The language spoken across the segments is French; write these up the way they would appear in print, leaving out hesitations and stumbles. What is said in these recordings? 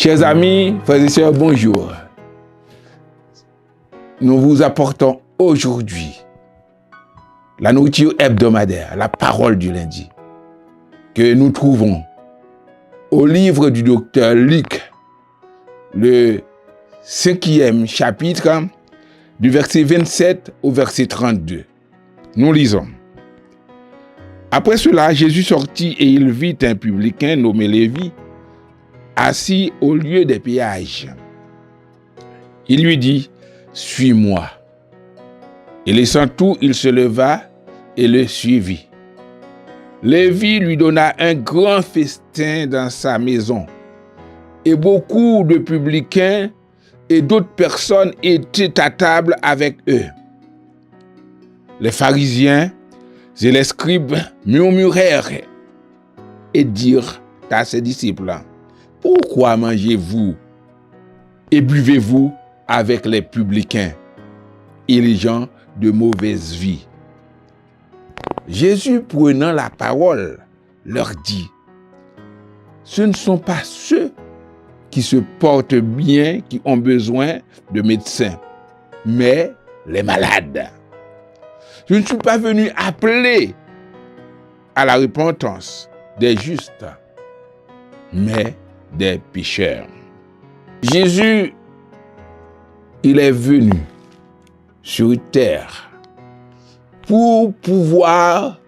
Chers amis, frères et sœurs, bonjour. Nous vous apportons aujourd'hui la nourriture hebdomadaire, la parole du lundi, que nous trouvons au livre du docteur Luc, le 5e chapitre, du verset 27 au verset 32. Nous lisons. Après cela, Jésus sortit et il vit un publicain nommé Lévi, assis au lieu des péages. Il lui dit, « Suis-moi. » Et laissant tout, il se leva et le suivit. Lévi lui donna un grand festin dans sa maison, et beaucoup de publicains et d'autres personnes étaient à table avec eux. Les pharisiens et les scribes murmurèrent et dirent à ses disciples, « Pourquoi mangez-vous et buvez-vous avec les publicains et les gens de mauvaise vie ?» Jésus, prenant la parole, leur dit, « Ce ne sont pas ceux qui se portent bien qui ont besoin de médecins, mais les malades. Je ne suis pas venu appeler à la repentance des justes, mais des pécheurs. » Jésus, il est venu sur terre pour pouvoir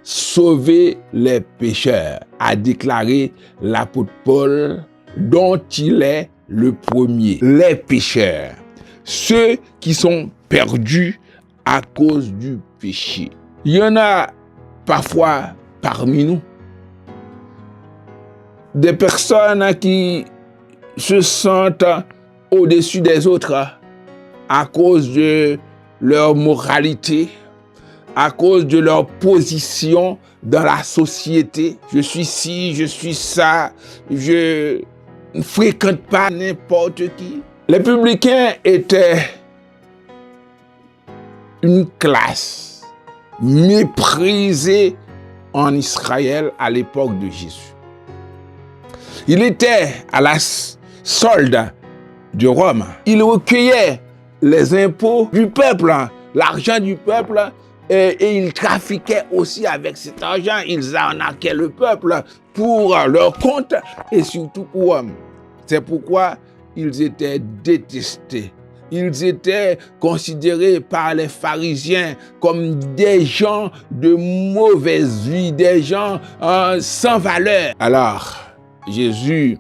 sauver les pécheurs, a déclaré l'apôtre Paul, dont il est le premier. Les pécheurs, ceux qui sont perdus à cause du péché. Il y en a parfois parmi nous des personnes qui se sentent au-dessus des autres à cause de leur moralité, à cause de leur position dans la société. Je suis ci, je suis ça, je ne fréquente pas n'importe qui. Les publicains étaient une classe méprisée en Israël à l'époque de Jésus. Il était à la solde de Rome. Il recueillait les impôts du peuple, l'argent du peuple, et il trafiquait aussi avec cet argent. Ils arnaquaient le peuple pour leur compte et surtout pour eux. C'est pourquoi ils étaient détestés. Ils étaient considérés par les pharisiens comme des gens de mauvaise vie, des gens sans valeur. Alors, Jésus,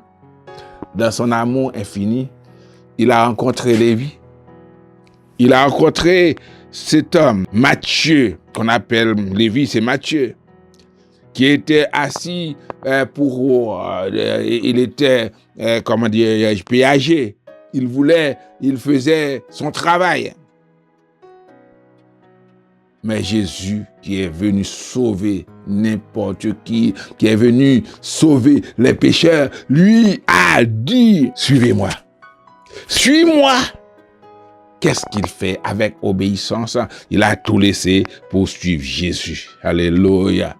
dans son amour infini, il a rencontré Lévi. Il a rencontré cet homme, Matthieu, qu'on appelle Lévi, c'est Matthieu, qui était assis il était, péager. Il faisait son travail. Mais Jésus, qui est venu sauver n'importe qui est venu sauver les pécheurs, lui a dit, « Suivez-moi. Suis-moi. » Qu'est-ce qu'il fait avec obéissance? Il a tout laissé pour suivre Jésus. Alléluia.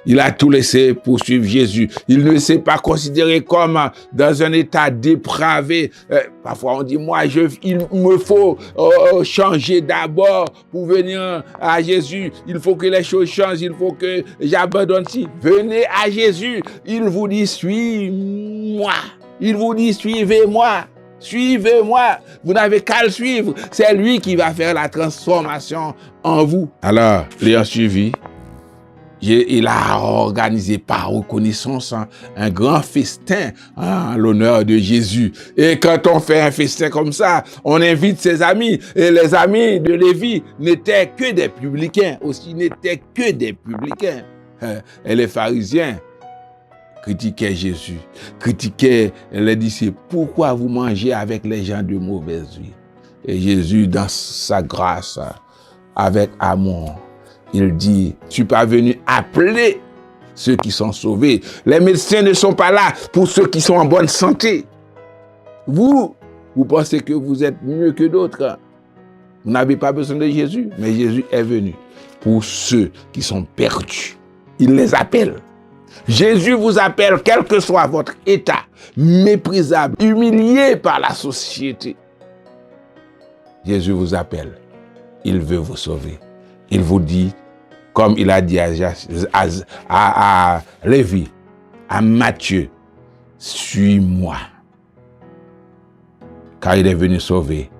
Il a tout laissé pour suivre Jésus. Il ne s'est pas considéré comme dans un état dépravé. Parfois on dit, il me faut changer d'abord pour venir à Jésus. Il faut que les choses changent. Il faut que j'abandonne ci. Venez à Jésus. Il vous dit, suis-moi. Il vous dit, suivez-moi. Suivez-moi. Vous n'avez qu'à le suivre. C'est lui qui va faire la transformation en vous. Alors, l'ayant suivi, il a organisé par reconnaissance un grand festin en l'honneur de Jésus. Et quand on fait un festin comme ça, on invite ses amis. Et les amis de Lévi n'étaient que des publicains. Et les pharisiens critiquaient Jésus, critiquaient les disciples. Pourquoi vous mangez avec les gens de mauvaise vie? Et Jésus, dans sa grâce, avec amour, il dit, « Je ne suis pas venu appeler ceux qui sont sauvés. Les médecins ne sont pas là pour ceux qui sont en bonne santé. Vous pensez que vous êtes mieux que d'autres. Vous n'avez pas besoin de Jésus, mais Jésus est venu pour ceux qui sont perdus. Il les appelle. Jésus vous appelle, quel que soit votre état, méprisable, humilié par la société. Jésus vous appelle. Il veut vous sauver. Il vous dit, comme il a dit à Lévi, à Matthieu, suis-moi. Car il est venu sauver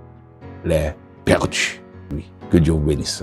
les perdus. Oui, que Dieu vous bénisse.